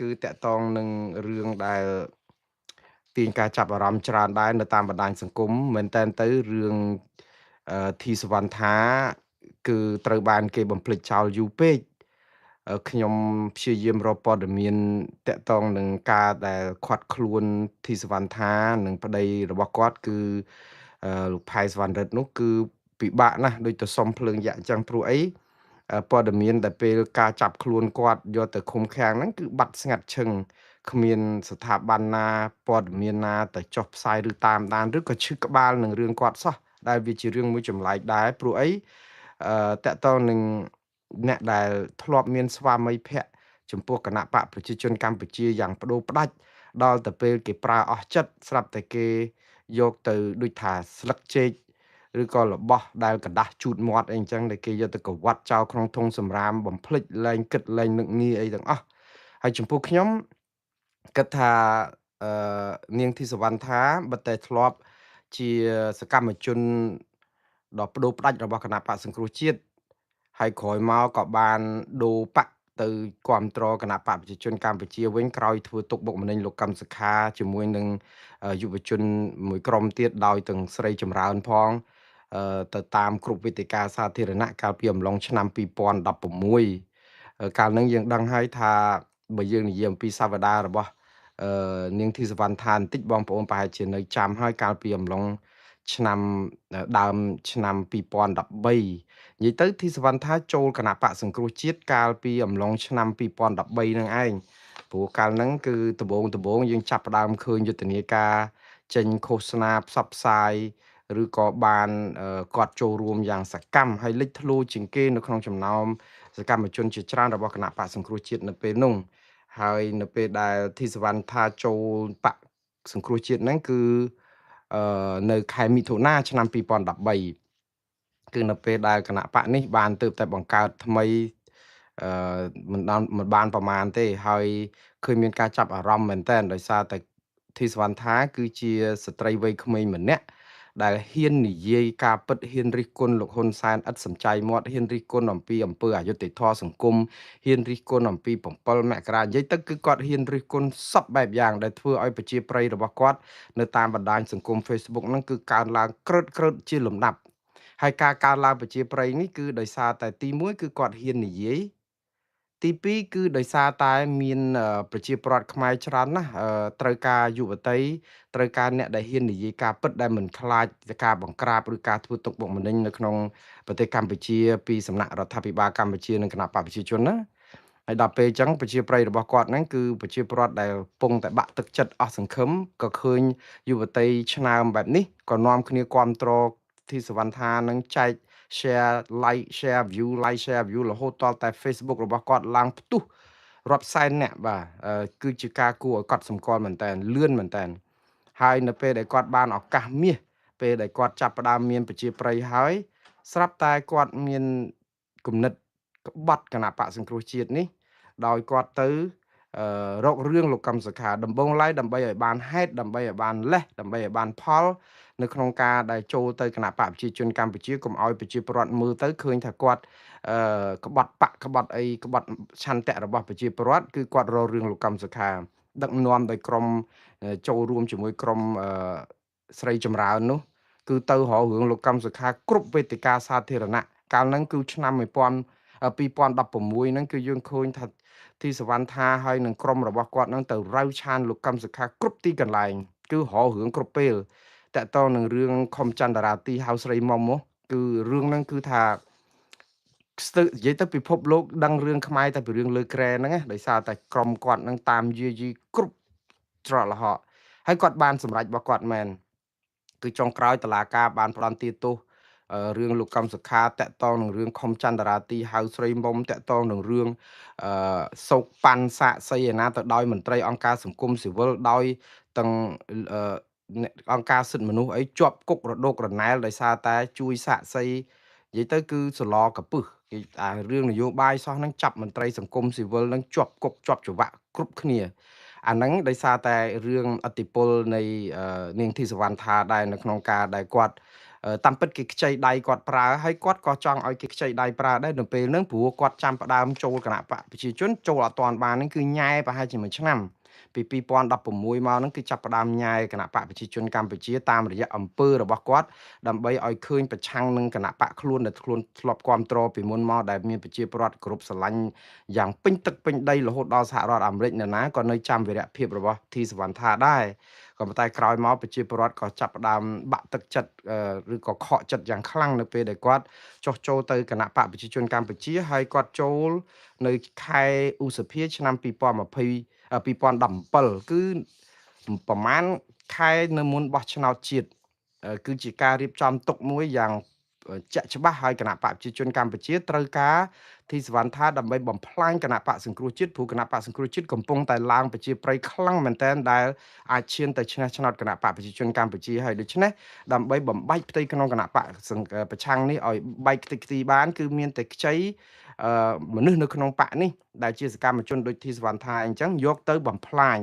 គឺតកតងនឹងរឿងដែលទាញការចាប់អារម្មណ៍ច្រើនដែរនៅតាមបណ្ដាញសង្គមមែនតើទៅរឿងធីសវណ្ណថាគឺត្រូវបានគេបំភ្លេចចោលយូរពេកខ្ញុំព្យាយាមរកព័ត៌មានតកតងនឹងការដែលខាត់ខ្លួនធីសវណ្ណថានិងប្តីរបស់គាត់គឺលោកផៃសវណ្ណរិទ្ធនោះគឺពិបាកណាស់ដូចទៅសុំភ្លើងយក្សអញ្ចឹងព្រោះអីព័ត៌មានដែលពេលការចាប់ខ្លួនគាត់យកទៅឃុំឃាំងហ្នឹងគឺបាត់ស្ងាត់ឈឹងគ្មានស្ថាប័នណាព័ត៌មានណាទៅចុះផ្សាយឬតាមដានឬក៏ឈឺក្បាលនឹងរឿងគាត់សោះដែលវាជារឿងមួយចម្លែកដែរព្រោះអីតកតងនឹងអ្នកដែលធ្លាប់មានស្វាមីភក្តិចំពោះគណៈបកប្រជាជនកម្ពុជាយ៉ាងប្តូរផ្ដាច់ដល់ទៅពេលគេប្រើអស់ចិត្តស្រាប់តែគេយកទៅដូចថាស្លឹកចេកឬក៏របស់ដែលกระដាស់ជូតមាត់អីអញ្ចឹងដែលគេយកទៅកវាត់ចោលក្នុងធុងសំរាមបំភ្លេចលែងគិតលែងនឹកងាអីទាំងអស់ហើយចំពោះខ្ញុំគិតថាអឺនាងធីសវណ្ណថាបើតែធ្លាប់ជាសកម្មជនដ៏ប្តូរផ្ដាច់របស់គណៈបក្សសង្គ្រោះជាតិហើយក្រោយមកក៏បានដូរបកទៅគ្រប់គ្រងគណៈបកប្រជាជនកម្ពុជាវិញក្រោយធ្វើទុកបុកម្នេញលោកកឹមសុខាជាមួយនឹងយុវជនមួយក្រុមទៀតដោយទាំងស្រីចម្រើនផងទៅតាមគ្រប់វេទិកាសាធារណៈកាលពីអំឡុងឆ្នាំ2016កាលហ្នឹងយើងដឹងហើយថាបើយើងនិយាយអំពីសាវតារបស់នាងធីសវណ្ណថាបន្តិចបងប្អូនប្រហែលជានៅចាំហើយកាលពីអំឡុងឆ្នាំដើមឆ្នាំ2013និយាយទៅធីសវណ្ណថាចូលគណៈបកសង្គ្រោះជាតិកាលពីអំឡុងឆ្នាំ2013នឹងឯងព្រោះកាលហ្នឹងគឺដំបូងយើងចាប់ផ្ដើមឃើញយុទ្ធនាការចេញឃោសនាផ្សព្វផ្សាយឬក៏បានគាត់ចូលរួមយ៉ាងសកម្មហើយលេចធ្លោជាងគេនៅក្នុងចំណោមសកម្មជនជាច្រើនរបស់គណៈបកសង្គ្រោះជាតិនៅពេលនោះហើយនៅពេលដែលធីសវណ្ណថាចូលបកសង្គ្រោះជាតិហ្នឹងគឺនៅខែមិថុនាឆ្នាំ2013គឺនៅពេលដែលគណៈបកនេះបានទើបតែបង្កើតថ្មីអឺមិនបានប្រមាណទេហើយឃើញមានការចាប់អារម្មណ៍មែនទែនដោយសារតែធីសវណ្ណថាគឺជាស្ត្រីវ័យក្មេងម្នាក់ដែលហ៊ាននិយាយការពិតហ៊ានរិះគន់លោកហ៊ុនសែនឥតសំចៃមាត់ហ៊ានរិះគន់អំពីអំពើអយុត្តិធម៌សង្គមហ៊ានរិះគន់អំពី7មករានិយាយទៅគឺគាត់ហ៊ានរិះគន់សពបែបយ៉ាងដែលធ្វើឲ្យប្រជាប្រិយរបស់គាត់នៅតាមបណ្ដាញសង្គម Facebook ហ្នឹងគឺកើនឡើងក្រឹតជាលំដាប់ហើយការកើនឡើងប្រជាប្រិយនេះគឺដោយសារតែទី1គឺគាត់ហ៊ាននិយាយទី2គឺដោយសារតែមានប្រជាពលរដ្ឋខ្មែរច្រើនណាស់ត្រូវការយុវតីត្រូវការអ្នកដែលហ៊ាននិយាយការពិតដែលមិនខ្លាចការបង្ក្រាបឬការធ្វើទុកបុកម្នេញនៅក្នុងប្រទេសកម្ពុជាពីសំណាក់រដ្ឋាភិបាលកម្ពុជានិងគណៈបកប្រជាជនណាហើយដល់ពេលអញ្ចឹងប្រជាប្រិយរបស់គាត់ហ្នឹងគឺប្រជាពលរដ្ឋដែលពងតែបាក់ទឹកចិត្តអស់សង្ឃឹមក៏ឃើញយុវតីឆ្នើមបែបនេះក៏នាំគ្នាគ្រប់គ្រងទីសវណ្ណថានឹងចែក share like share view like share view រហូតតតែ Facebook របស់គាត់ឡើងផ្ទុះរាប់សែនអ្នកបាទគឺជាការគួរឲ្យកត់សម្គាល់មែនតើលឿនមែនតើហើយនៅពេលដែលគាត់បានឱកាសមាសពេលដែលគាត់ចាប់ផ្ដើមមានប្រជាប្រិយហើយស្រាប់តែគាត់មានគំនិតក្បត់គណៈបកសង្គ្រោះជាតិនេះដោយគាត់ទៅរករឿងលោកកឹមសុខាដំបងឡាយដើម្បីឲ្យបានហេតុដើម្បីឲ្យបានលេសដើម្បីឲ្យបានផលនៅក្នុងការដែលចូលទៅគណៈបកប្រជាជនកម្ពុជាកុំឲ្យប្រជាពលរដ្ឋមើលទៅឃើញថាគាត់ក្បត់បកក្បត់អីក្បត់ឆន្ទៈរបស់ប្រជាពលរដ្ឋគឺគាត់រករឿងលោកកឹមសុខាដឹកនាំដោយក្រុមចូលរួមជាមួយក្រុមស្រីចម្រើននោះគឺទៅរករឿងលោកកឹមសុខាគ្រប់វេទិកាសាធារណៈកាលហ្នឹងគឺឆ្នាំ2016ហ្នឹងគឺយើងឃើញថាទីសវណ្ណថាហើយនឹងក្រុមរបស់គាត់ហ្នឹងទៅរាវឆានលោកកឹមសុខាគ្រប់ទីកន្លែងគឺរករឿងគ្រប់ពេលតកតងនឹងរឿងខំចន្ទរាទីហៅស្រីមុំមកគឺរឿងហ្នឹងគឺថាស្ទើរនិយាយទៅពិភពលោកដឹងរឿងខ្មែរតែពីរឿងលើក្រែហ្នឹងណាដោយសារតែក្រុមគាត់ហ្នឹងតាមយាយីគ្រប់ច្រកល្ហកហើយគាត់បានសម្រេចរបស់គាត់មែនគឺចុងក្រោយតុលាការបានផ្តន្ទាទោសរឿងលោកកឹមសុខាតាក់ទងនឹងរឿងខំចន្ទរាទីហៅស្រីមុំតាក់ទងនឹងរឿងអសោកប៉ាន់សាកសីឯណាទៅដោយមន្ត្រីអង្គការសង្គមស៊ីវិលដោយទាំងអ្នកអង្គការសិទ្ធិមនុស្សអីជាប់គុករដូករណែលដោយសារតែជួយសាកសីនិយាយទៅគឺសឡកពឹសគេរឿងនយោបាយសោះហ្នឹងចាប់មន្ត្រីសង្គមស៊ីវិលហ្នឹងជាប់គុកជាប់ច្បាក់គ្រប់គ្នាអាហ្នឹងដោយសារតែរឿងអតិពលនៃនាងធីសវណ្ណថាដែរនៅក្នុងការដែលគាត់ តាមពិតគេខ្ចីដៃគាត់ប្រើហើយគាត់ក៏ចង់ឲ្យគេខ្ចីដៃប្រើដែរនៅពេលហ្នឹងព្រោះគាត់ចាំផ្ដើមចូលគណៈបកប្រជាជនចូលអត់ទាន់បានហ្នឹងគឺញ៉ែប្រហែលជាមួយឆ្នាំពី2016មកហ្នឹងគឺចាប់ផ្ដើមញ៉ែគណៈបកប្រជាជនកម្ពុជាតាមរយៈអំពើរបស់គាត់ដើម្បីឲ្យឃើញប្រឆាំងនឹងគណៈបកខ្លួនដែលខ្លួនធ្លាប់គ្រប់គ្រងពីមុនមកដែលមានប្រជាពលរដ្ឋគ្រប់ស្រឡាញ់យ៉ាងពេញទឹកពេញដីរហូតដល់សហរដ្ឋអាមេរិកនៅណាក៏នៅចាំវីរភាពរបស់ធីសវណ្ណថាដែរក៏ប៉ុន្តែក្រោយមកប្រជាពលរដ្ឋក៏ចាប់ផ្ដើមបាក់ទឹកចិត្តឬក៏ខកចិត្តយ៉ាងខ្លាំងនៅពេលដែលគាត់ចុះចូលទៅគណៈបកប្រជាជនកម្ពុជាហើយគាត់ចូលនៅខែឧសភាឆ្នាំ2017គឺប្រហែលខែនៅមុនបោះឆ្នោតជាតិគឺជាការរៀបចំទុកមួយយ៉ាងជាក់ច្បាស់ហើយគណៈបកប្រជាជនកម្ពុជាត្រូវការទីសវណ្ណថាដើម្បីបំផ្លាញគណៈបកសង្គ្រោះជាតិព្រោះគណៈបកសង្គ្រោះជាតិកំពុងតែឡើងប្រជាប្រិយខ្លាំងមែនទែនដែលអាចឈានទៅឈ្នះឆ្នោតគណៈបកប្រជាជនកម្ពុជាហើយដូច្នេះដើម្បីបំបែកផ្ទៃក្នុងគណៈបកប្រឆាំងនេះឲ្យបែកខ្ទេចខ្ទីបានគឺមានតែខ្ចីមនុស្សនៅក្នុងបកនេះដែលជាសកម្មជនដូចទីសវណ្ណថាអញ្ចឹងយកទៅបំផ្លាញ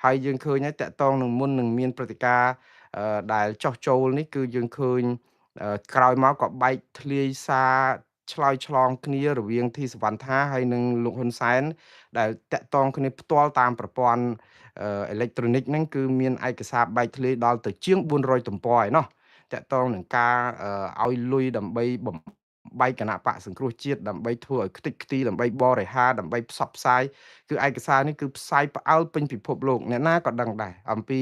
ហើយយើងឃើញហើយតកតងនឹងមុននឹងមានព្រឹត្តិការណ៍ដែលចោះចូលនេះគឺយើងឃើញក្រោយមកក៏បែកធ្លាយសារឆ្លើយឆ្លងគ្នារវាងធីសវណ្ណថាហើយនិងលោកហ៊ុនសែនដែលតាក់ទងគ្នាផ្ទាល់តាមប្រព័ន្ធអេឡិចត្រូនិកហ្នឹងគឺមានឯកសារបែកធ្លាយដល់ទៅជាង400ទំព័រឯណោះតាក់ទងនឹងការឲ្យលុយដើម្បីបំបែកគណៈបកសង្គ្រោះជាតិដើម្បីធ្វើឲ្យខ្ទេចខ្ទីដើម្បីបរិហារដើម្បីផ្សព្វផ្សាយគឺឯកសារនេះគឺផ្សាយផ្អើលពេញពិភពលោកអ្នកណាក៏ដឹងដែរអំពី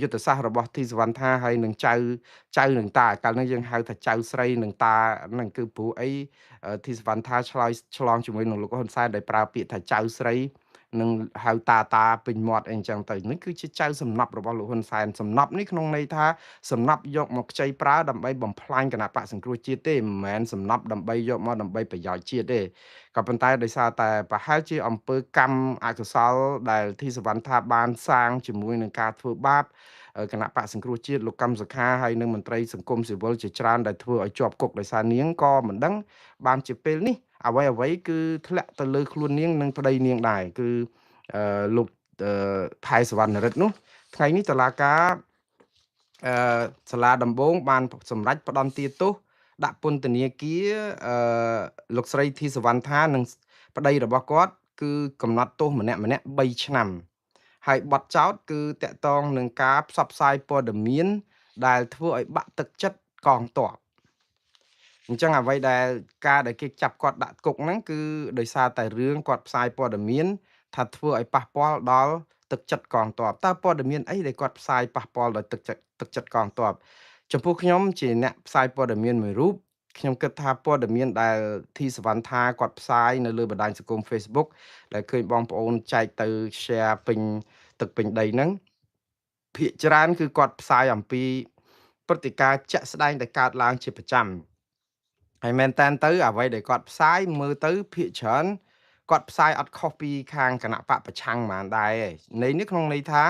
យុទ្ធសាស្ត្ររបស់ទីសវណ្ណថាហើយនឹងចៅនឹងតាកាលនេះយើងហៅថាចៅស្រីនឹងតានឹងគឺព្រោះអីទីសវណ្ណថាឆ្លងជាមួយនឹងលោកហ៊ុនសែនដែលប្រើពាក្យថាចៅស្រីនឹងហៅតាពេញមាត់អីចឹងទៅនេះគឺជាចៅសំណប់របស់លោកហ៊ុនសែនសំណប់នេះក្នុងន័យថាសំណប់យកមកខ្ចីប្រើដើម្បីបំផ្លាញគណៈបកសង្គ្រោះជាតិទេមិនមែនសំណប់ដើម្បីយកមកដើម្បីប្រយោជន៍ជាតិទេក៏ប៉ុន្តែដោយសារតែប្រហែលជាអំពើកម្មអកុសលដែលធីសវណ្ណថាបានសាងជាមួយនឹងការធ្វើបាបគណៈបកសង្គ្រោះជាតិលោកកម្មសុខាហើយនិងមន្ត្រីសង្គមស៊ីវិលជាច្រើនដែលធ្វើឲ្យជាប់គុកដោយសារនាងក៏មិនដឹងបានជាពេលនេះអ្វីគឺធ្លាក់ទៅលើខ្លួននាងនិងប្តីនាងដែរគឺលោកថៃសវណ្ណរិទ្ធនោះថ្ងៃនេះតុលាការសាលាដំបងបានសម្រេចផ្តន្ទាទោសដាក់ពន្ធនាគារលោកស្រីធីសវណ្ណថានិងប្តីរបស់គាត់គឺកំណត់ទោសម្នាក់3ឆ្នាំហើយបទចោទគឺតាក់ទងនឹងការផ្សព្វផ្សាយព័ត៌មានដែលធ្វើឲ្យបាក់ទឹកចិត្តកងទ័ពអញ្ចឹងអ្វីដែលការដែលគេចាប់គាត់ដាក់គុកហ្នឹងគឺដោយសារតែរឿងគាត់ផ្សាយព័ត៌មានថាធ្វើឲ្យប៉ះពាល់ដល់ទឹកចិត្តកងទ័ពតើព័ត៌មានអីដែលគាត់ផ្សាយប៉ះពាល់ដល់ទឹកចិត្តកងទ័ពចំពោះខ្ញុំជាអ្នកផ្សាយព័ត៌មានមួយរូបខ្ញុំគិតថាព័ត៌មានដែលធីសវណ្ណថាគាត់ផ្សាយនៅលើបណ្ដាញសង្គម Facebook ដែលឃើញបងប្អូនចែកទៅ share ពេញទឹកពេញដីហ្នឹងភាគច្រើនគឺគាត់ផ្សាយអំពីព្រឹត្តិការណ៍ជាក់ស្ដែងដែលកើតឡើងជាប្រចាំហើយមែនតានទៅអ្វីដែលគាត់ផ្សាយមើលទៅភាគច្រើនគាត់ផ្សាយអត់ខុសពីខាងគណៈបកប្រឆាំងហ្មងដែរនៃនេះក្នុងន័យថា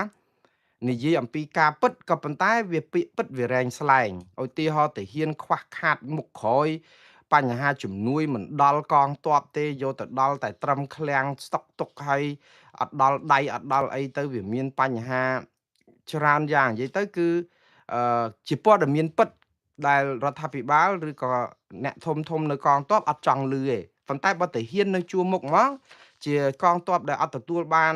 និយាយអំពីការពិតក៏ប៉ុន្តែវាពាក្យពិតវារែងស្លែងឧទាហរណ៍ទៅហ៊ានខ្វះខាតមុខក្រោយបញ្ហាជំនួយមិនដល់កងទ័ពទេយកទៅដល់តែត្រឹមឃ្លាំងស្តុកទុកហើយអត់ដល់ដៃអត់ដល់អីទៅវាមានបញ្ហាច្រើនយ៉ាងនិយាយទៅគឺជាព័ត៌មានពិតដែលរដ្ឋាភិបាលឬក៏អ្នកធំនៅកងទ័ពអត់ចង់លឺទេប៉ុន្តែបើតែហ៊ាននៅជួរមុខមកជាកងទ័ពដែលអត់ទទួលបាន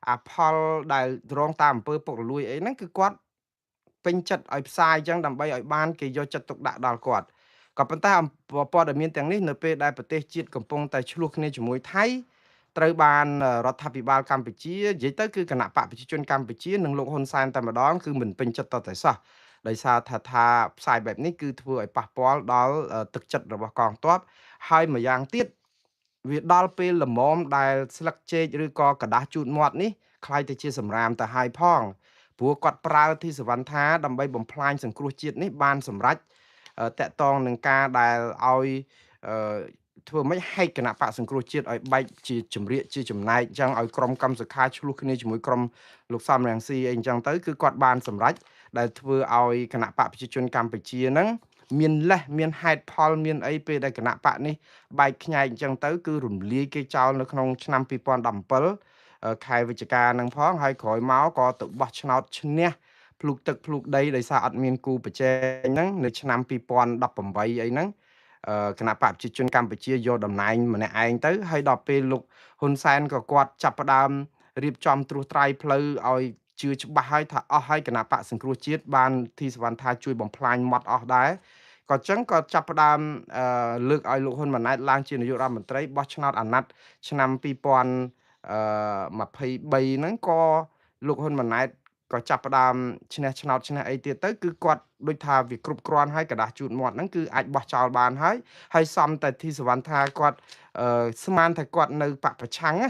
អាផលដែលរងតាមអំពើពុករលួយអីហ្នឹងគឺគាត់ពេញចិត្តឲ្យផ្សាយអញ្ចឹងដើម្បីឲ្យបានគេយកចិត្តទុកដាក់ដល់គាត់ក៏ប៉ុន្តែព័ត៌មានទាំងនេះនៅពេលដែលប្រទេសជាតិកំពុងតែឆ្លោះគ្នាជាមួយថៃត្រូវបានរដ្ឋាភិបាលកម្ពុជានិយាយទៅគឺគណៈបកប្រជាជនកម្ពុជានិងលោកហ៊ុនសែនតែម្ដងគឺមិនពេញចិត្តតតែសោះដោយសារថាផ្សាយបែបនេះគឺធ្វើឲ្យប៉ះពាល់ដល់ទឹកចិត្តរបស់កងទ័ពហើយម្យ៉ាងទៀតវាដល់ពេលល្មមដែលស្លឹកចេកឬក៏กระดาษជូតមាត់នេះคล้ายទៅជាសម្រាមទៅហើយផងព្រោះគាត់ប្រើទីសវណ្ណថាដើម្បីបំផ្លាញសង្គ្រោះជាតិនេះបានសម្រេចតកតងនឹងការដែលឲ្យធ្វើមិនហែកគណៈបកសង្គ្រោះជាតិឲ្យបែកជាចម្រៀកជាចំណែកអញ្ចឹងឲ្យក្រុមកម្មសខាឆ្លោះគ្នាជាមួយក្រុមលោកសំរងស៊ីអីអញ្ចឹងទៅគឺគាត់បានសម្រេចដែលធ្វើឲ្យគណៈបកប្រជាជនកម្ពុជាហ្នឹងមានលេសមានហេតុផលមានអីពេលដែលគណៈបកនេះបែកខ្ញែកអញ្ចឹងទៅគឺរំលាយគេចោលនៅក្នុងឆ្នាំ2017ខែវិច្ឆិកាហ្នឹងផងហើយក្រោយមកក៏ទៅបោះឆ្នោតឈ្នះ ភ្លុកទឹកភ្លុកដីដោយសារអត់មានគូប្រជែងហ្នឹងនៅឆ្នាំ2018អីហ្នឹងគណៈបកប្រជាជនកម្ពុជាយកតំណែងម្នាក់ឯងទៅហើយដល់ពេលលោកហ៊ុនសែនក៏គាត់ចាប់ផ្ដើមរៀបចំត្រួសត្រាយផ្លូវឲ្យជឿច្បាស់ហើយថាអស់ហើយគណៈបកសង្គ្រោះជាតិបានទីសវណ្ណថាជួយបំផ្លាញមាត់អស់ដែរក៏ចឹងក៏ចាប់ផ្ដើមលើកឲ្យលោកហ៊ុនម៉ាណែតឡើងជានាយករដ្ឋមន្ត្រីបោះឆ្នោតអាណត្តិឆ្នាំ2023ហ្នឹងក៏លោកហ៊ុនម៉ាណែតក៏ចាប់ផ្ដើមឈ្នះឆ្នោតឈ្នះអីទៀតទៅគឺគាត់ដូចថាវាគ្រប់គ្រាន់ហើយกระดาษជូតមាត់ហ្នឹងគឺអាចបោះចោលបានហើយសំតែធីសវណ្ណថាគាត់ស្មានថាគាត់នៅបពប្រឆាំងណា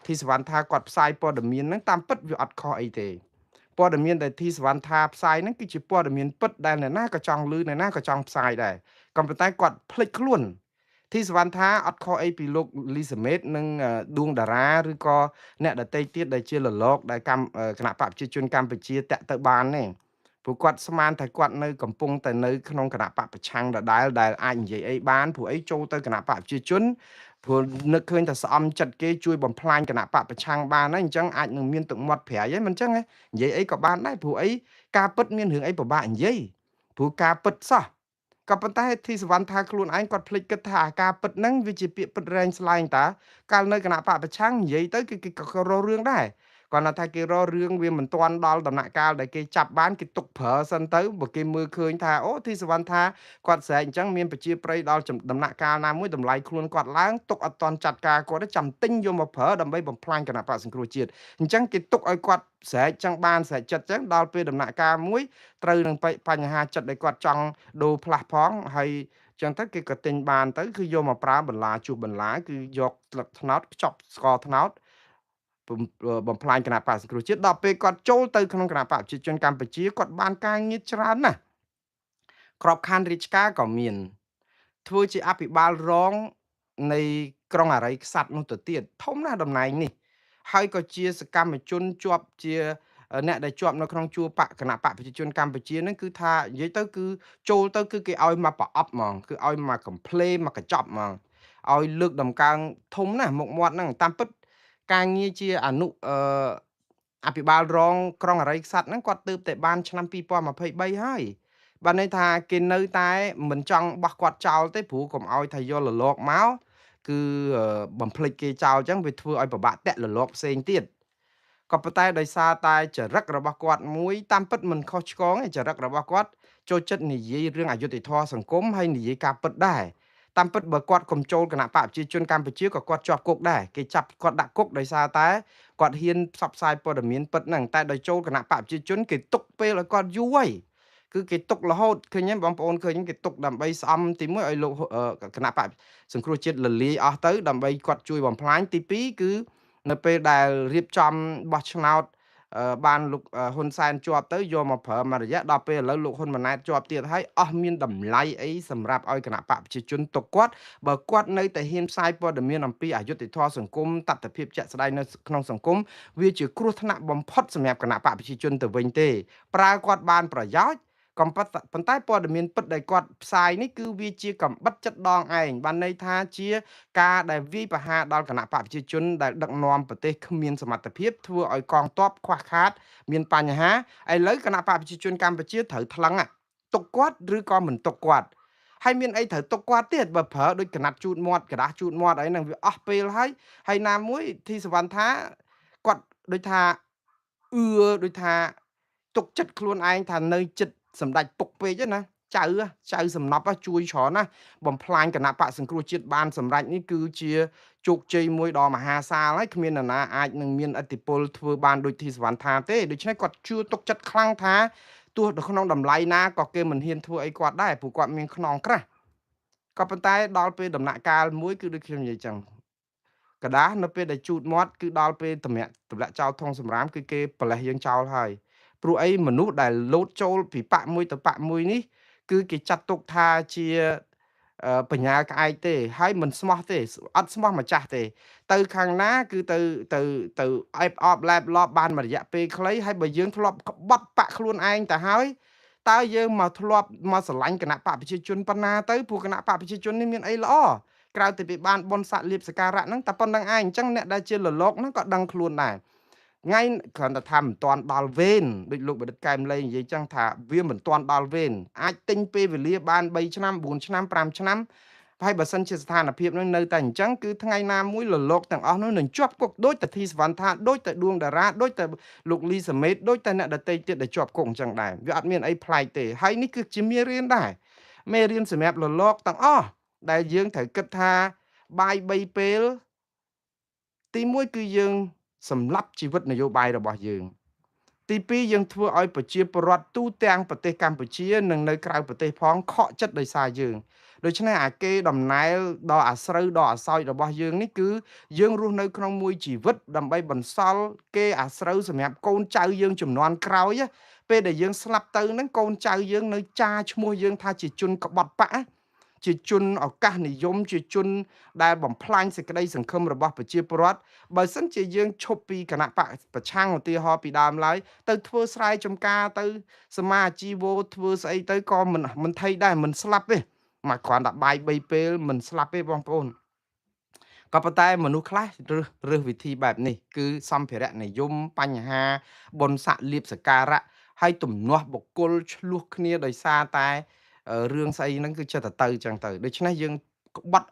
ធីសវណ្ណថាគាត់ផ្សាយព័ត៌មានហ្នឹងតាមពិតវាអត់ខុសអីទេព័ត៌មានដែលធីសវណ្ណថាផ្សាយហ្នឹងគឺជាព័ត៌មានពិតដែលអ្នកណាក៏ចង់ឮអ្នកណាក៏ចង់ផ្សាយដែរក៏ប៉ុន្តែគាត់ភ្លេចខ្លួនធីសវណ្ណថាអត់ខុសអីពីលោកលីសាមេតនិងឌួងតារាឬក៏អ្នកដតីទៀតដែលជាលលោកដែលគណៈបកប្រជាជនកម្ពុជាតាក់ទៅបានទេព្រោះគាត់ស្មានថាគាត់នៅកំពុងតែនៅក្នុងគណៈបកប្រឆាំងដដែលអាចនិយាយអីបានព្រោះអីចូលទៅគណៈបកប្រជាជនព្រោះនឹកឃើញតែស្អំចិត្តគេជួយបំផ្លាញគណៈបកប្រឆាំងបានហើយអញ្ចឹងអាចនឹងមានទឹកមាត់ប្រៃហើយមិនអញ្ចឹងនិយាយអីក៏បានដែរព្រោះអីការពិតមានរឿងអីពិបាកនិយាយព្រោះការពិតសោះក៏ប៉ុន្តែធីសវណ្ណថាខ្លួនឯងគាត់ភ្លេចគិតថាអាការពិតហ្នឹងវាជាពាក្យពិតរែងស្លែងតាកាលនៅគណៈបកប្រឆាំងនិយាយទៅគេក៏រករឿងដែរគាត់ថាគេរករឿងវាមិនទាន់ដល់ដំណាក់កាលដែលគេចាប់បានគេទុកប្រើសិនទៅបើគេមើលឃើញថាអូធីសវណ្ណថាគាត់ស្រែកអញ្ចឹងមានប្រជាប្រិយដល់ដំណាក់កាលណាមួយតម្លៃខ្លួនគាត់ឡើងទុកអត់ទាន់ចាត់ការគាត់ចាំទិញយកមកប្រើដើម្បីបំផ្លាញគណៈបកសង្គ្រោះជាតិអញ្ចឹងគេទុកឲ្យគាត់ស្រែកចឹងបានស្រែកចិត្តចឹងដល់ពេលដំណាក់កាលមួយត្រូវនឹងបញ្ហាចិត្តដែលគាត់ចង់ដូរផ្លាស់ផងហើយចឹងទៅគេក៏ទិញបានទៅគឺយកមកប្រើបន្លាជួបបន្លាគឺយកស្លឹកត្នោតខ្ចប់ស្ករត្នោតបំផ្លាញគណៈបកសង្គ្រោះជាតិដល់ពេលគាត់ចូលទៅក្នុងគណៈបកប្រជាជនកម្ពុជាគាត់បានការងារច្រើនណាស់ក្របខ័ណ្ឌរាជការក៏មានធ្វើជាអភិបាលរងនៃក្រុងអរិយខ្សាត់នោះទៅទៀតធំណាស់តំណែងនេះហើយក៏ជាសកម្មជនជាប់ជាអ្នកដែលជាប់នៅក្នុងជួរបកគណៈបកប្រជាជនកម្ពុជាហ្នឹងគឺថានិយាយទៅគឺចូលទៅគឺគេឲ្យមកប្រអប់ហ្មងគឺឲ្យមកកំ pl េមកកញ្ចប់ហ្មងឲ្យលើកដំកើងធំណាស់មុខមាត់ហ្នឹងតាមពិតការងារជាអភិបាលរងក្រុងអរិយខ្សាត់ហ្នឹងគាត់ទើបតែបានឆ្នាំ2023ហើយបានន័យថាគេនៅតែមិនចង់បោះគាត់ចោលទេព្រោះកុំឲ្យថាយកលលកមកគឺបំភ្លេចគេចោលអញ្ចឹងវាធ្វើឲ្យពិបាកតាក់លលកផ្សេងទៀតក៏ប៉ុន្តែដោយសារតែចរិតរបស់គាត់មួយតាមពិតមិនខុសឆ្គងទេចរិតរបស់គាត់ចូលចិត្តនិយាយរឿងអយុត្តិធម៌សង្គមហើយនិយាយការពិតដែរតាមពិតបើគាត់កុំចូលគណៈបកប្រជាជនកម្ពុជាក៏គាត់ជាប់គុកដែរគេចាប់គាត់ដាក់គុកដោយសារតែគាត់ហ៊ានផ្សព្វផ្សាយព័ត៌មានពិតហ្នឹងតែដោយចូលគណៈបកប្រជាជនគេទុកពេលឲ្យគាត់យូរហើយគឺគេទុករហូតឃើញទេបងប្អូនឃើញគេទុកដើម្បីស្អំទី1ឲ្យលោកគណៈបកសង្គ្រោះជាតិលលាយអស់ទៅដើម្បីគាត់ជួយបំផ្លាញទី2គឺនៅពេលដែលរៀបចំបោះឆ្នោតបានលោកហ៊ុនសែនជាប់ទៅយកមកប្រើមួយរយៈដល់ពេលឥឡូវលោកហ៊ុនម៉ាណែតជាប់ទៀតហើយអស់មានតម្លៃអីសម្រាប់ឲ្យគណៈបកប្រជាជនទុកគាត់បើគាត់នៅតែហ៊ានផ្សាយព័ត៌មានអំពីអយុត្តិធម៌សង្គមតថភាពជាក់ស្ដែងនៅក្នុងសង្គមវាជាគ្រោះថ្នាក់បំផុតសម្រាប់គណៈបកប្រជាជនទៅវិញទេប្រើគាត់បានប្រយោជន៍ក៏ប៉ុន្តែព័ត៌មានពិតដែលគាត់ផ្សាយនេះគឺវាជាកំបិតចិត្តដងឯងបានន័យថាជាការដែលវាយប្រហារដល់គណៈបកប្រជាជនដែលដឹកនាំប្រទេសគ្មានសមត្ថភាពធ្វើឲ្យកងទ័ពខ្វះខាតមានបញ្ហាឥឡូវគណៈបកប្រជាជនកម្ពុជាត្រូវថ្លឹងទុកគាត់ឬក៏មិនទុកគាត់ហើយមានអីត្រូវទុកគាត់ទៀតបើប្រើដូចកណាត់ជូតមាត់กระดาษជូតមាត់អីហ្នឹងវាអស់ពេលហើយណាមួយធីសវណ្ណថាគាត់ដូចថាដូចថាទុកចិត្តខ្លួនឯងថានៅចិត្តសម្ដេចពុកពេកណាចៅសំណប់ជួយច្រើនណាបំផ្លាញគណៈបកសង្គ្រោះជាតិបានសម្រេចនេះគឺជាជោគជ័យមួយដ៏មហាសាលហើយគ្មាននរណាអាចនឹងមានឥទ្ធិពលធ្វើបានដូចធីសវណ្ណថាទេដូច្នេះគាត់ជឿទុកចិត្តខ្លាំងថាទោះនៅក្នុងតម្លៃណាក៏គេមិនហ៊ានធ្វើអីគាត់ដែរព្រោះគាត់មានខ្នងក្រាស់ក៏ប៉ុន្តែដល់ពេលដំណាក់កាលមួយគឺដូចខ្ញុំនិយាយចឹងกระดาษនៅពេលដែលជូតមាត់គឺដល់ពេលតម្លាក់ចោលធុងសម្រាមគឺគេប្រលេះយើងចោលហើយព្រោះអីមនុស្សដែលលោតចូលពីបកមួយទៅបកមួយនេះគឺគេចាត់ទុកថាជាបញ្ញាក្អែកទេហើយមិនស្មោះទេអត់ស្មោះម្ចាស់ទេទៅខាងណាគឺទៅអែបអបឡែបឡប់បានមួយរយៈពេលខ្លីហើយបើយើងធ្លាប់ក្បត់បាក់ខ្លួនឯងទៅហើយតើយើងមកធ្លាប់មកស្រឡាញ់គណៈបកប្រជាជនប៉ុណ្ណាទៅព្រោះគណៈបកប្រជាជននេះមានអីល្អក្រៅពីបានបនស័កលៀបសការៈហ្នឹងតែប៉ុណ្្នឹងឯងអញ្ចឹងអ្នកដែលជាលលកហ្នឹងក៏ដឹងខ្លួនដែរ ថ្ងៃគ្រាន់តែថាមិនទាន់ដល់វេនដូចលោកបណ្ឌិតកែមលីនិយាយចឹងថាវាមិនទាន់ដល់វេនអាចទិញពេលវេលាបាន3ឆ្នាំ4ឆ្នាំ5ឆ្នាំហើយបើសិនជាស្ថានភាពនឹងនៅតែអញ្ចឹងគឺថ្ងៃណាមួយលលោកទាំងអស់នោះនឹងជាប់គុកដូចតែធីសវណ្ណថាដូចតែដួងតារាដូចតែលោកលីសាមេតដូចតែអ្នកដតីទៀតដែលជាប់គុកអញ្ចឹងដែរវាអត់មានអីប្លែកទេហើយនេះគឺជាមេរៀនដែរមេរៀនសម្រាប់លលោកទាំងអស់ដែលយើងត្រូវគិតថាបាយ3ពេលទី1គឺយើងសម្លាប់ជីវិតនយោបាយរបស់យើងទី2យើងធ្វើឲ្យប្រជាពលរដ្ឋទូទាំងប្រទេសកម្ពុជានិងនៅក្រៅប្រទេសផងខកចិត្តដោយសារយើងដូច្នេះអាគេដំណើរដល់អាស្រូវដល់អាសោចរបស់យើងនេះគឺយើងរស់នៅក្នុងមួយជីវិតដើម្បីបន្សល់គេអាស្រូវសម្រាប់កូនចៅយើងជំនាន់ក្រោយពេលដែលយើងស្លាប់ទៅហ្នឹងកូនចៅយើងនៅចាឈ្មោះយើងថាជាជនក្បត់បកជាជនឱកាសនិយមជាជនដែលបំផ្លាញសេចក្តីសង្ឃឹមរបស់ប្រជាពលរដ្ឋបើសិនជាយើងឈប់ពីគណៈបកប្រឆាំងឧទាហរណ៍ពីដើមឡើយទៅធ្វើស្រែចម្ការទៅសមាជីវោធ្វើស្អីទៅក៏មិនថៃដែរមិនស្លាប់ទេមកគ្រាន់តែបាយ3ពេលមិនស្លាប់ទេបងប្អូនក៏ប៉ុន្តែមនុស្សខ្លះរើសវិធីបែបនេះគឺសម្ភារៈនិយមបញ្ហាបុណ្យស័ក្តិលៀបសការៈហើយទំនាស់បុគ្គលឆ្លោះគ្នាដោយសារតែរឿងស្អីហ្នឹងគឺចិត្តទៅចឹងទៅដូច្នេះយើងក្បត់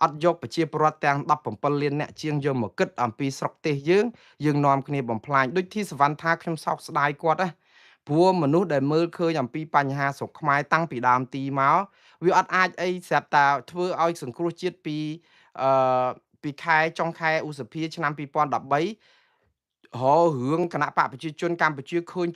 អត់យកប្រជាពលរដ្ឋទាំង17លានអ្នកជាងយកមកគិតអំពីស្រុកទេសយើងនាំគ្នាបំផ្លាញដូចទីសវណ្ណថាខ្ញុំសោកស្ដាយគាត់ណាព្រោះមនុស្សដែលមើលឃើញអំពីបញ្ហាស្រុកខ្មែរតាំងពីដើមទីមកវាអត់អាចអីស្រាប់តែធ្វើឲ្យសង្គ្រោះជាតិអឺពីចុងខែឧសភាឆ្នាំ2013រឿងគណៈបកប្រជាជនកម្ពុជាឃើញ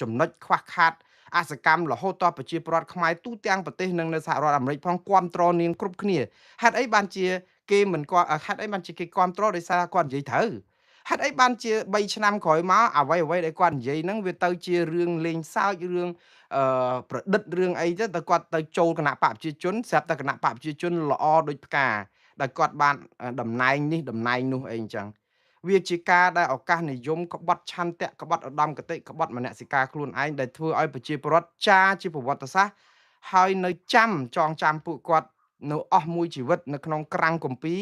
ចំណុចខ្វះខាតអសកម្មរហូតដល់ប្រជាពលរដ្ឋខ្មែរទូទាំងប្រទេសនិងនៅសហរដ្ឋអាមេរិកផងគាំទ្រនាងគ្រប់គ្នាហេតុអីបានជាគេមិនគាត់ហេតុអីបានជាគេគាំទ្រដោយសារគាត់និយាយត្រូវហេតុអីបានជា3ឆ្នាំក្រោយមកអ្វីដែលគាត់និយាយហ្នឹងវាទៅជារឿងលេងសើចរឿងប្រឌិតរឿងអីទៅគាត់ទៅចូលគណៈបកប្រជាជនស្រាប់តែគណៈបកប្រជាជនល្អដូចផ្កាដែលគាត់បានតំណែងនេះតំណែងនោះអីអញ្ចឹងវាជាការដែលឱកាសនិយមក្បត់ឆន្ទៈក្បត់ឧត្តមគតិក្បត់មនសិការខ្លួនឯងដែលធ្វើឲ្យប្រជាពលរដ្ឋចាជាប្រវត្តិសាស្ត្រហើយនៅចងចាំពួកគាត់នៅអស់មួយជីវិតនៅក្នុងក្រាំងគម្ពីរ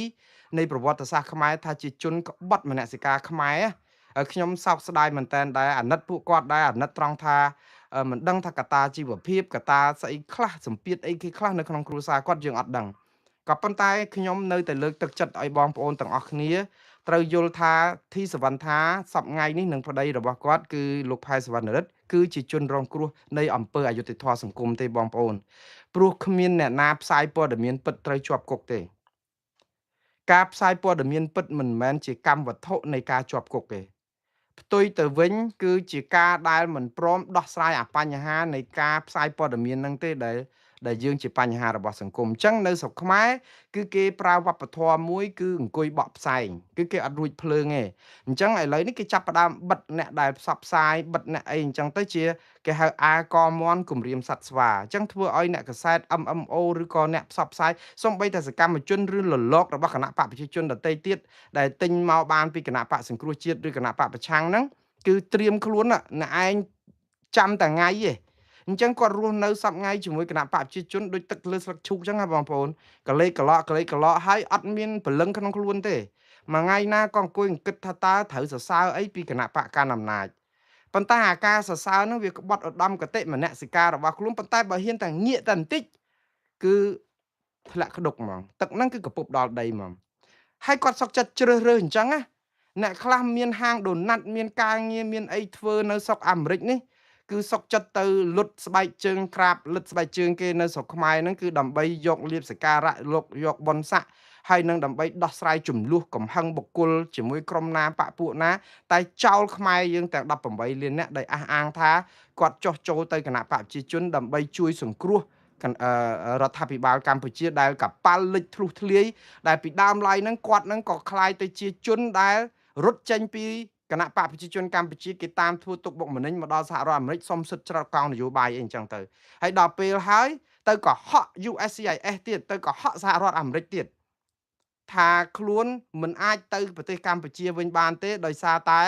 នៃប្រវត្តិសាស្ត្រខ្មែរថាជាជនក្បត់មនសិការខ្មែរខ្ញុំសោកស្ដាយមែនតើដែលអាណិតពួកគាត់ដែរអាណិតត្រង់ថាមិនដឹងថាកតាជីវភាពកតាស្អីខ្លះសម្ពាធអីគេខ្លះនៅក្នុងគ្រួសារគាត់យើងអត់ដឹងក៏ប៉ុន្តែខ្ញុំនៅតែលើកទឹកចិត្តឲ្យបងប្អូនទាំងអស់គ្នាត្រូវយល់ថាធីសវណ្ណថាសប្ងៃនេះនឹងប្តីរបស់គាត់គឺលោកផែសវណ្ណរិទ្ធគឺជាជនរងគ្រោះនៃអំពើអយុត្តិធម៌សង្គមទេបងប្អូនព្រោះគ្មានអ្នកណាផ្សាយព័ត៌មានពិតត្រូវជាប់គុកទេការផ្សាយព័ត៌មានពិតមិនមែនជាកម្មវត្ថុនៃការជាប់គុកទេផ្ទុយទៅវិញគឺជាការដែលមិនព្រមដោះស្រាយអាបញ្ហានៃការផ្សាយព័ត៌មានហ្នឹងទេដែលយើងជាបញ្ហារបស់សង្គមអញ្ចឹងនៅស្រុកខ្មែរគឺគេប្រើវប្បធម៌មួយគឺអង្គុយបក់ផ្សែងគឺគេអត់រួចភ្លើងទេអញ្ចឹងឥឡូវនេះគេចាប់ផ្ដើមបិទអ្នកដែលផ្សព្វផ្សាយបិទអ្នកអីអញ្ចឹងទៅជាគេហៅអាកមន់គម្រាមសัตว์ស្វាអញ្ចឹងធ្វើឲ្យអ្នកកសែត MMO ឬក៏អ្នកផ្សព្វផ្សាយសូម្បីតែសកម្មជនឬលលករបស់គណៈបកប្រជាជនដទៃទៀតដែលទិញមកបានពីគណៈបកសង្គ្រោះជាតិឬគណៈបកប្រឆាំងហ្នឹងគឺត្រៀមខ្លួនអ្នកឯងចាំតែថ្ងៃឯងអញ្ចឹងគាត់រស់នៅសប្ងៃជាមួយគណៈបកប្រជាជនដូចទឹកលើស្លឹកឈូកអញ្ចឹងណាបងប្អូនកលេសកឡក់ហើយអត់មានព្រលឹងក្នុងខ្លួនទេមួយថ្ងៃណាក៏អង្គុយគិតថាតើត្រូវសរសើរអីពីគណៈបកកណ្ដាលអំណាចប៉ុន្តែអាការសរសើរហ្នឹងវាក្បត់ឧត្តមគតិមនសិការរបស់ខ្លួនប៉ុន្តែបើហ៊ានតែងាកតែបន្តិចគឺធ្លាក់ក្តុកហ្មងទឹកហ្នឹងគឺកពុបដល់ដីហ្មងហើយគាត់សុកចិត្តជ្រើសរើសអញ្ចឹងណាអ្នកខ្លះមានហាងដូណាត់មានការងារមានអីធ្វើនៅស្រុកអាមេរិកនេះគឺសុកចិត្តទៅលុតស្បែកជើងក្រាបលិតស្បែកជើងគេនៅស្រុកខ្មែរហ្នឹងគឺដើម្បីយកលៀបសការៈយកបុណ្យស័ក្តិហើយនឹងដើម្បីដោះស្រាយចំនួនកំហឹងបុគ្គលជាមួយក្រុមណាបពពួកណាតែចោលខ្មែរយើងទាំង18លានអ្នកដែលអះអាងថាគាត់ចោះចូលទៅគណៈបកប្រជាជនដើម្បីជួយសង្គ្រោះរដ្ឋាភិបាលកម្ពុជាដែលកប៉ាល់លិចធ្លុះធ្លាយដែលពីដើមឡើយហ្នឹងគាត់ហ្នឹងក៏คล้ายទៅជាជនដែលរត់ចេញពីគណៈបកប្រជាជនកម្ពុជាគេតាមធ្វើទុកបុកម្នេញមកដល់សហរដ្ឋអាមេរិកសុំសិទ្ធិច្រកកោននយោបាយអីអញ្ចឹងទៅហើយដល់ពេលហើយទៅកុហក USCIS ទៀតទៅកុហកសហរដ្ឋអាមេរិកទៀតថាខ្លួនមិនអាចទៅប្រទេសកម្ពុជាវិញបានទេដោយសារតែ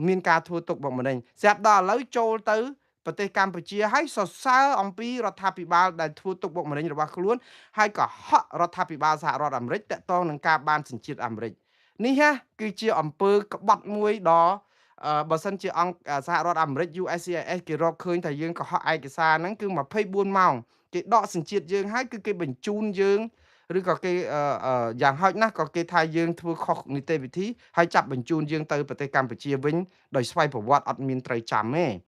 មានការធ្វើទុកបុកម្នេញស្រាប់ដល់ឥឡូវចូលទៅប្រទេសកម្ពុជាហើយសរសើរអំពីរដ្ឋាភិបាលដែលធ្វើទុកបុកម្នេញរបស់ខ្លួនហើយក៏ហក់រដ្ឋាភិបាលសហរដ្ឋអាមេរិកតាក់ទងនឹងការបានសញ្ជាតិអាមេរិក នេះណាគឺជាអំពើក្បត់មួយដ៏បើសិនជាអង្គសហរដ្ឋអាមេរិក USCIS គេរកឃើញថាយើងកុហកឯកសារហ្នឹងគឺ24ម៉ោងគេដកសញ្ជាតិយើងហើយគឺគេបញ្ជូនយើងឬក៏គេយ៉ាងហោចណាស់ក៏គេថាយើងធ្វើខុសនីតិវិធីហើយចាប់បញ្ជូនយើងទៅប្រទេសកម្ពុជាវិញដោយស្វ័យប្រវត្តិអត់មានត្រូវចាំទេ